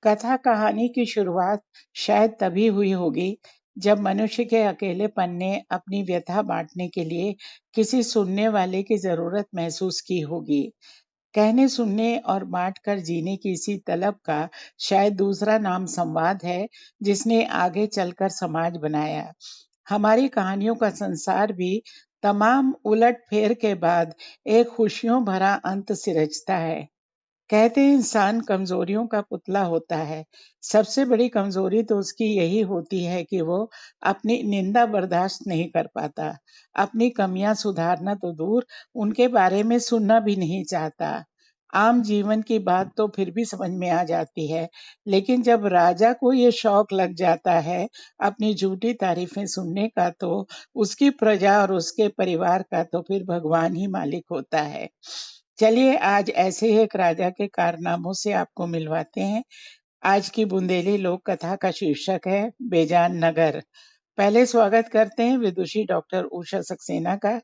कथा कहानी की शुरुआत शायद तभी हुई होगी जब मनुष्य के अकेलेपन ने अपनी व्यथा बांटने के लिए किसी सुनने वाले की जरूरत महसूस की होगी। कहने सुनने और बांट कर जीने की इसी तलब का शायद दूसरा नाम संवाद है, जिसने आगे चलकर समाज बनाया। हमारी कहानियों का संसार भी तमाम उलट फेर के बाद एक खुशियों भरा अंत सिरजता है। कहते हैं इंसान कमजोरियों का पुतला होता है। सबसे बड़ी कमजोरी तो उसकी यही होती है कि वो अपनी निंदा बर्दाश्त नहीं कर पाता। अपनी कमियां सुधारना तो दूर, उनके बारे में सुनना भी नहीं चाहता। आम जीवन की बात तो फिर भी समझ में आ जाती है, लेकिन जब राजा को ये शौक लग जाता है अपनी झूठी तारीफें सुनने का, तो उसकी प्रजा और उसके परिवार का तो फिर भगवान ही मालिक होता है। चलिए आज ऐसे ही एक राजा के कारनामों से आपको मिलवाते हैं। आज की बुंदेली लोक कथा का शीर्षक है बेजान नगर। पहले स्वागत करते हैं विदुषी डॉक्टर उषा सक्सेना का।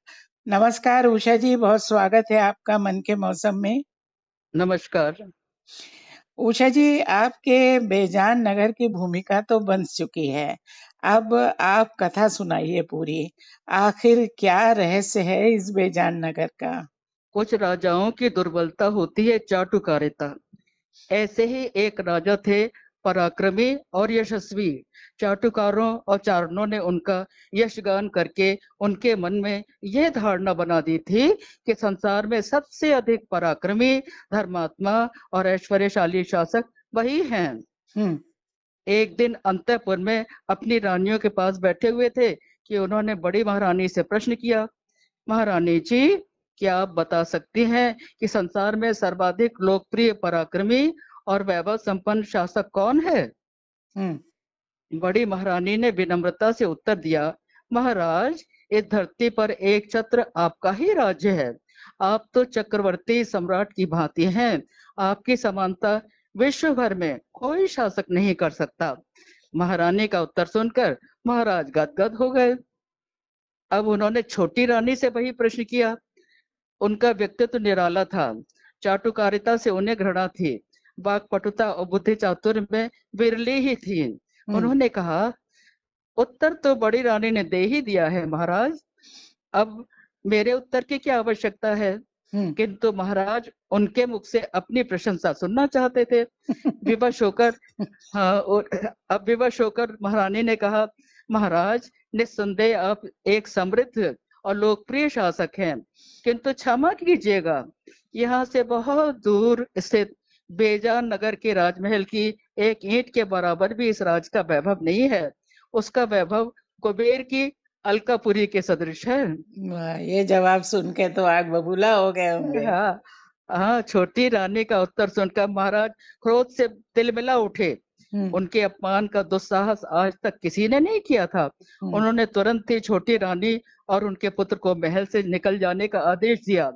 नमस्कार उषा जी, बहुत स्वागत है आपका मन के मौसम में। नमस्कार। उषा जी, आपके बेजान नगर की भूमिका तो बन चुकी है। अब आप कथा सुनाइए पूरी। आखिर क्या रहस्य है इस बेजान नगर का? कुछ राजाओं की दुर्बलता होती है चाटुकारिता। ऐसे ही एक राजा थे, पराक्रमी और यशस्वी। चाटुकारों और चारणों ने उनका यशगान करके उनके मन में यह धारणा बना दी थी कि संसार में सबसे अधिक पराक्रमी, धर्मात्मा और ऐश्वर्यशाली शासक वही हैं। एक दिन अंतःपुर में अपनी रानियों के पास बैठे हुए थे कि उन्होंने बड़ी महारानी से प्रश्न किया, महारानी जी, क्या आप बता सकती हैं कि संसार में सर्वाधिक लोकप्रिय, पराक्रमी और वैभव संपन्न शासक कौन है? बड़ी महारानी ने विनम्रता से उत्तर दिया, महाराज, इस धरती पर एक छत्र आपका ही राज्य है। आप तो चक्रवर्ती सम्राट की भांति हैं। आपकी समानता विश्व भर में कोई शासक नहीं कर सकता। महारानी का उत्तर सुनकर महाराज गदगद हो गए। अब उन्होंने छोटी रानी से वही प्रश्न किया। उनका व्यक्तित्व निराला था। चाटुकारिता से उन्हें घृणा थी। वाक्पटुता और बुद्धि चातुर्य में विरली ही थी। उन्होंने कहा, उत्तर तो बड़ी रानी ने दे ही दिया है महाराज, अब मेरे उत्तर की क्या आवश्यकता है? किंतु महाराज उनके मुख से अपनी प्रशंसा सुनना चाहते थे। विवश होकर हाँ, और अब विवश होकर महारानी ने कहा, महाराज, निस्संदेह आप एक समृद्ध और लोकप्रिय शासक हैं, किंतु क्षमा कीजिएगा, यहाँ से बहुत दूर स्थित बेजान नगर के राजमहल की एक ईंट के बराबर भी इस राज का वैभव नहीं है। उसका वैभव कुबेर की अलकापुरी के सदृश है। वाह, ये जवाब सुन के तो आग बबूला हो गए होंगे। हाँ, हाँ, छोटी रानी का उत्तर सुनकर महाराज क्रोध से तिलमिला उठे। उनके अपमान का दुस्साहस आज तक किसी ने नहीं किया था। उन्होंने तुरंत ही छोटी रानी और उनके पुत्र को महल से निकल जाने का आदेश दिया।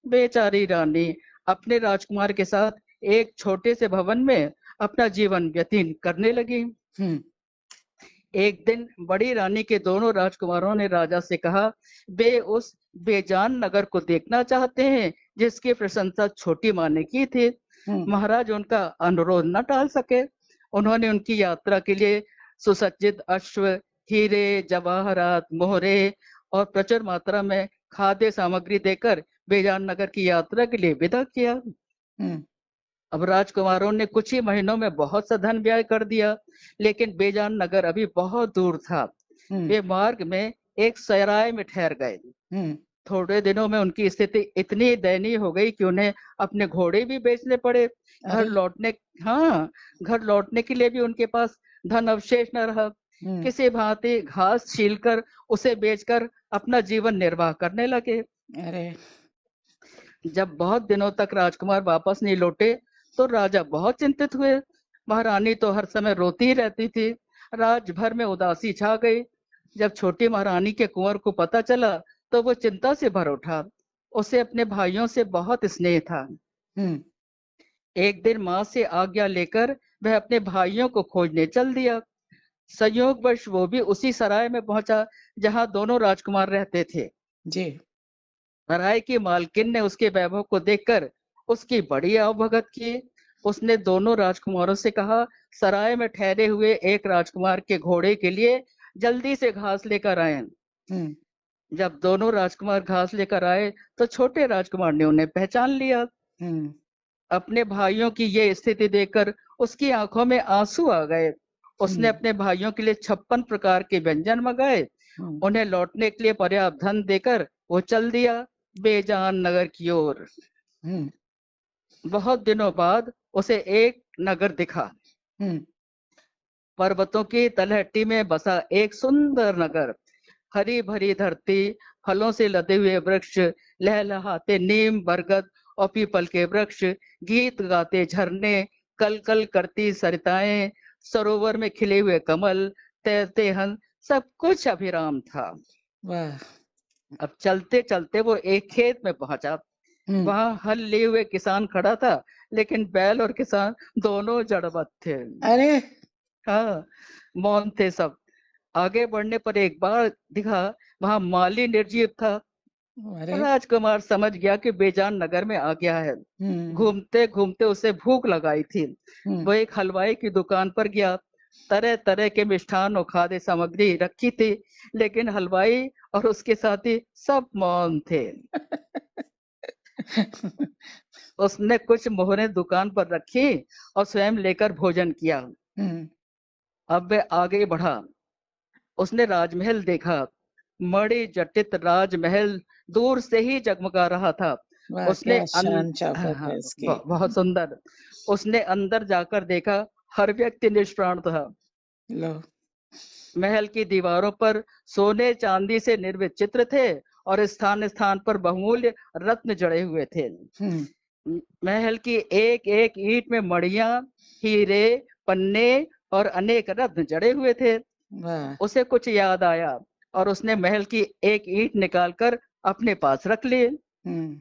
बेचारी रानी अपने राजकुमार के साथ एक छोटे से भवन में अपना जीवन व्यतीत करने लगी। एक दिन बड़ी रानी के दोनों राजकुमारों ने राजा से कहा, वे उस बेजान नगर को देखना चाहते हैं जिसकी प्रशंसा छोटी माँ ने की थी। महाराज उनका अनुरोध न टाल सके। उन्होंने उनकी यात्रा के लिए सुसज्जित अश्व, हीरे, जवाहरात, मोहरे और प्रचुर मात्रा में खाद्य सामग्री देकर बेजान नगर की यात्रा के लिए विदा किया। अब राजकुमारों ने कुछ ही महीनों में बहुत सा धन व्यय कर दिया, लेकिन बेजान नगर अभी बहुत दूर था। वे मार्ग में एक सराय में ठहर गए। थोड़े दिनों में उनकी स्थिति इतनी दयनीय हो गई कि उन्हें अपने घोड़े भी बेचने पड़े। घर लौटने के लिए भी उनके पास धन अवशेष न रहा। किसी भांति घास छीलकर उसे बेचकर अपना जीवन निर्वाह करने लगे। अरे, जब बहुत दिनों तक राजकुमार वापस नहीं लौटे तो राजा बहुत चिंतित हुए। महारानी तो हर समय रोती ही रहती थी। राज भर में उदासी छा गई। जब छोटी महारानी के कुंवर को पता चला तो वो चिंता से भर उठा। उसे अपने भाइयों से बहुत स्नेह था। एक दिन माँ से आज्ञा लेकर वह अपने भाइयों को खोजने चल दिया। संयोगवश वो भी उसी सराय में पहुंचा जहां दोनों राजकुमार रहते थे। जी। सराय की मालकिन ने उसके वैभव को देखकर उसकी बड़ी आवभगत की। उसने दोनों राजकुमारों से कहा, सराय में ठहरे हुए एक राजकुमार के घोड़े के लिए जल्दी से घास लेकर आए। हम्म जब दोनों राजकुमार घास लेकर आए तो छोटे राजकुमार ने उन्हें पहचान लिया। हम्म अपने भाइयों की ये स्थिति देखकर उसकी आंखों में आंसू आ गए। उसने हम्म अपने भाइयों के लिए 56 प्रकार के व्यंजन मंगाए। हम्म उन्हें लौटने के लिए पर्याप्त धन देकर वो चल दिया बेजान नगर की ओर। हम्म बहुत दिनों बाद उसे एक नगर दिखा। हम्म पर्वतों की तलहटी में बसा एक सुंदर नगर। हरी भरी धरती, फलों से लदे हुए वृक्ष, लहलहाते नीम, बरगद और पीपल के वृक्ष, गीत गाते झरने, कल कल करती सरिताएं, सरोवर में खिले हुए कमल, तैरते हंस, सब कुछ अभिराम था। वाह। अब चलते चलते वो एक खेत में पहुंचा। हम्म वहां हल लिए हुए किसान खड़ा था, लेकिन बैल और किसान दोनों जड़वत थे। अरे। हाँ, मौन थे सब। आगे बढ़ने पर एक बार दिखा, वहां माली निर्जीव था। अरे। राजकुमार समझ गया कि बेजान नगर में आ गया है। हम्म घूमते घूमते उसे भूख लगाई थी। हम्म वो एक हलवाई की दुकान पर गया। तरह तरह के मिष्ठान और खाद्य सामग्री रखी थी, लेकिन हलवाई और उसके साथी सब मौन थे। उसने कुछ मोहरें दुकान पर रखी और स्वयं लेकर भोजन किया। हम्म अब वह आगे बढ़ा। उसने राजमहल देखा। मणि जटित राजमहल दूर से ही जगमगा रहा था। वाह, उसने क्या शान शौकत हाँ, है इसकी। बहुत सुंदर। उसने अंदर जाकर देखा, हर व्यक्ति निष्प्राण था। लो। महल की दीवारों पर सोने चांदी से निर्मित चित्र थे और स्थान स्थान पर बहुमूल्य रत्न जड़े हुए थे। हम्म महल की एक एक ईंट में मणियां, हीरे, पन्ने और अनेक रत्न जड़े हुए थे। वाह। उसे कुछ याद आया और उसने महल की एक ईंट निकालकर अपने पास रख ली। हम्म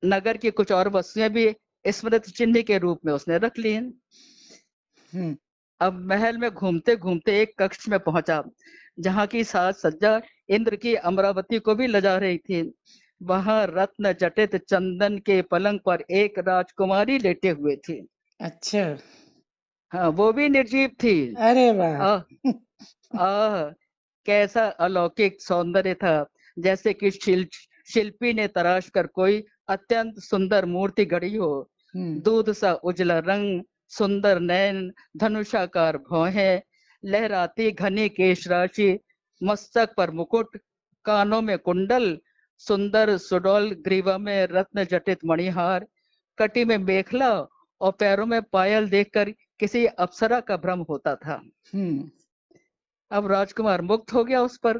नगर की कुछ और वस्तुएं भी स्मृति चिन्ह के रूप में उसने रख ली। हम्म अब महल में घूमते घूमते एक कक्ष में पहुंचा, जहां की साज सज्जा इंद्र की अमरावती को भी लजा रही थी। वहां रत्न जटित चंदन के पलंग पर एक राजकुमारी लेटे हुए थी। अच्छा। हाँ, वो भी निर्जीव थी। अरे वाह। आ, आ, कैसा अलौकिक सौंदर्य था, जैसे कि शिल्पी ने तराश कर कोई अत्यंत सुंदर मूर्ति गढ़ी हो। हम्म दूध सा उजला रंग, सुंदर नयन, धनुषाकार भौहें, लहराती घनी केश राशि, मस्तक पर मुकुट, कानों में कुंडल, सुंदर सुडौल ग्रीवा में रत्न जटित मणिहार, कटी में मेखला और पैरों में पायल देखकर किसी अप्सरा का भ्रम होता था। हम्म अब राजकुमार मुक्त हो गया उस पर।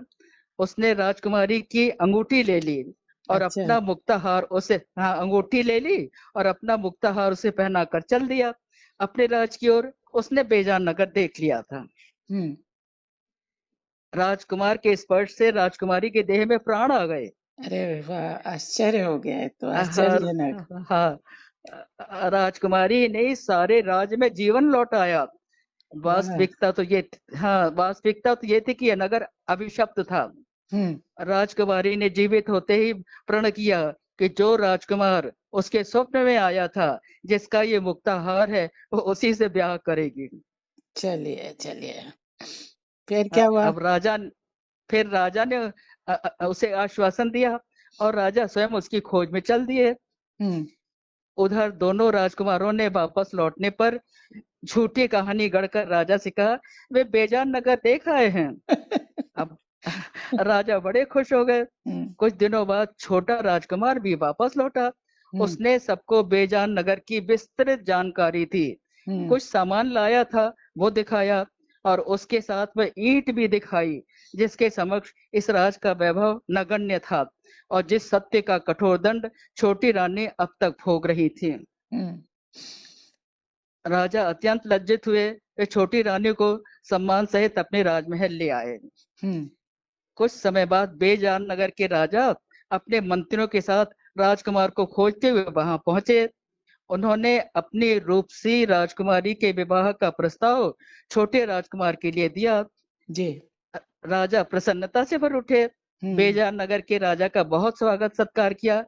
उसने राजकुमारी की अंगूठी ले ली और अच्छा। अपना मुक्ताहार उसे, हाँ, अंगूठी ले ली और अपना मुक्ताहार उसे पहनाकर चल दिया अपने राज की ओर। उसने बेजान नगर देख लिया था। हम्म राजकुमार के स्पर्श से राजकुमारी के देह में प्राण आ गए। अरे वाह, आश्चर्य हो गया है तो, हर आश्चर्यजनक। हाँ, राजकुमारी ने सारे राज्य में जीवन लौटाया। वाह। वास्तविकता तो ये, हाँ, वास्तविकता तो ये थी कि यह नगर अभिशप्त था। हम्म राजकुमारी ने जीवित होते ही प्रण किया कि जो राजकुमार उसके स्वप्न में आया था, जिसका ये मुक्ताहार है, वो उसी से ब्याह करेगी। चलिए चलिए, फिर क्या हुआ? अब फिर राजा ने उसे आश्वासन दिया और राजा स्वयं उसकी खोज में चल दिए। हम्म उधर दोनों राजकुमारों ने वापस लौटने पर झूठी कहानी गढ़कर राजा से कहा, वे बेजान नगर देख आए हैं। अब राजा बड़े खुश हो गए। हम्म कुछ दिनों बाद छोटा राजकुमार भी वापस लौटा। हम्म उसने सबको बेजान नगर की विस्तृत जानकारी दी। हम्म कुछ सामान लाया था, वो दिखाया, और उसके साथ वह ईंट भी दिखाई, जिसके समक्ष इस राज का वैभव नगण्य था और जिस सत्य का कठोर दंड छोटी रानी अब तक भोग रही थी। हम्म राजा अत्यंत लज्जित हुए। वे छोटी रानी को सम्मान सहित अपने राजमहल ले आए। हम्म कुछ समय बाद बेजान नगर के राजा अपने मंत्रियों के साथ राजकुमार को खोजते हुए वहां पहुंचे। उन्होंने अपनी रूपसी राजकुमारी के विवाह का प्रस्ताव छोटे राजकुमार के लिए दिया। जी। राजा प्रसन्नता से भर उठे। हम्म बेजान नगर के राजा का बहुत स्वागत सत्कार किया।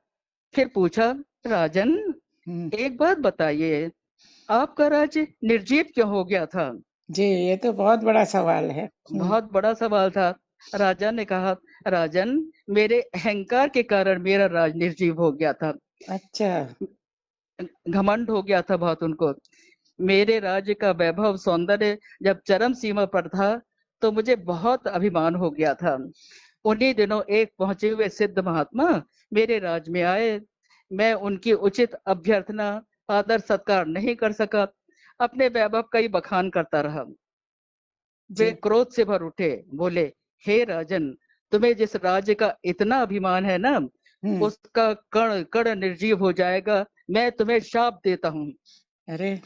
फिर पूछा, राजन, हम्म एक बात बताइए, आपका राज्य निर्जीव क्यों हो गया था? जी, ये तो बहुत बड़ा सवाल है। बहुत बड़ा सवाल था। राजा ने कहा, राजन, मेरे अहंकार के कारण मेरा राज निर्जीव हो गया था। अच्छा। घमंड हो गया था बहुत उनको। मेरे राज्य का वैभव सौंदर्य जब चरम सीमा पर था, तो मुझे बहुत अभिमान हो गया था। उन्हीं दिनों एक पहुंचे हुए सिद्ध महात्मा मेरे राज्य में आए। मैं उनकी उचित अभ्यर्थना, आदर सत्कार नहीं कर सका। अपने वैभव का ही बखान करता रहा। वे जी। क्रोध से भर उठे, बोले, हे राजन, तुम्हें जिस राज्य का इतना अभिमान है ना, हुँ। उसका कण कण निर्जीव हो जाएगा। मैं तुम्हें शाप देता हूँ। अरे!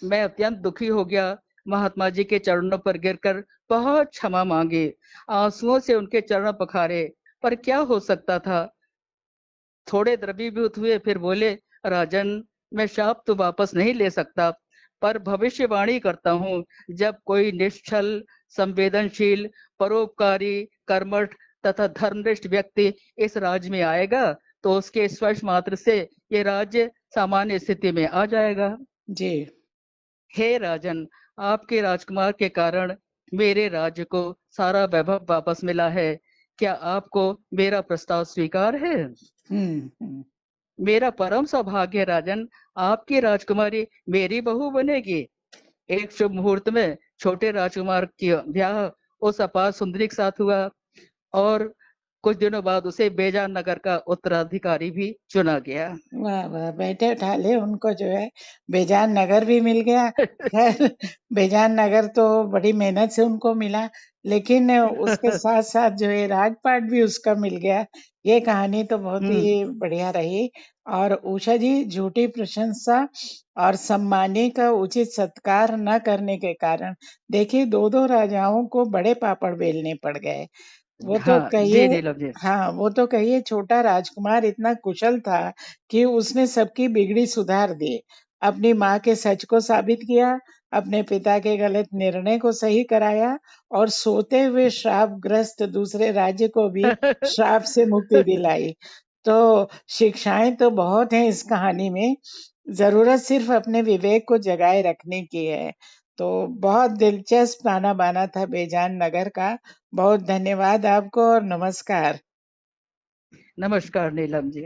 मैं अत्यंत दुखी हो गया। महात्मा जी के चरणों पर गिरकर बहुत क्षमा मांगी। आंसुओं से उनके चरण पखारे, पर क्या हो सकता था। थोड़े द्रवीभूत हुए, फिर बोले, राजन, मैं शाप तो वापस नहीं ले सकता, पर भविष्यवाणी करता हूँ, जब कोई निश्चल, संवेदनशील, परोपकारी, कर्मठ तथा धर्मनिष्ठ व्यक्ति इस राज्य में आएगा, तो उसके स्पर्श मात्र से ये राज्य सामान्य स्थिति में आ जाएगा। जी। हे राजन, आपके राजकुमार के कारण मेरे राज्य को सारा वैभव वापस मिला है। क्या आपको मेरा प्रस्ताव स्वीकार है? हुँ, हुँ। मेरा परम सौभाग्य है राजन, आपकी राजकुमारी मेरी बहू बनेगी। एक शुभ मुहूर्त में छोटे राजकुमार की ब्याह उस अपार सुंदरी के साथ हुआ, और कुछ दिनों बाद उसे बेजान नगर का उत्तराधिकारी भी चुना गया। वाह, वाह! बैठे ठाले उनको जो है बेजान नगर भी मिल गया। खैर बेजान नगर तो बड़ी मेहनत से उनको मिला, लेकिन उसके साथ-साथ जो है राजपाट भी उसका मिल गया। ये कहानी तो बहुत हम्म, ही बढ़िया रही। और उषा जी, झूठी प्रशंसा और सम्मानी का उचित सत्कार न करने के कारण देखिए 2-2 राजाओं को बड़े पापड़ बेलने पड़ गए। वो तो हाँ जी कहिए नीलम जी। हाँ, वो तो कहिए छोटा राजकुमार इतना कुशल था कि उसने सबकी बिगड़ी सुधार दी। अपनी माँ के सच को साबित किया, अपने पिता के गलत निर्णय को सही कराया और सोते हुए श्रापग्रस्त दूसरे राज्य को भी श्राप से मुक्ति दिलाई। तो शिक्षाएं तो बहुत हैं इस कहानी में, जरूरत सिर्फ अपने विवेक को जगाए रखने की है। तो बहुत दिलचस्प ताना बाना था बेजान नगर का। बहुत धन्यवाद आपको और नमस्कार। नमस्कार नीलम जी।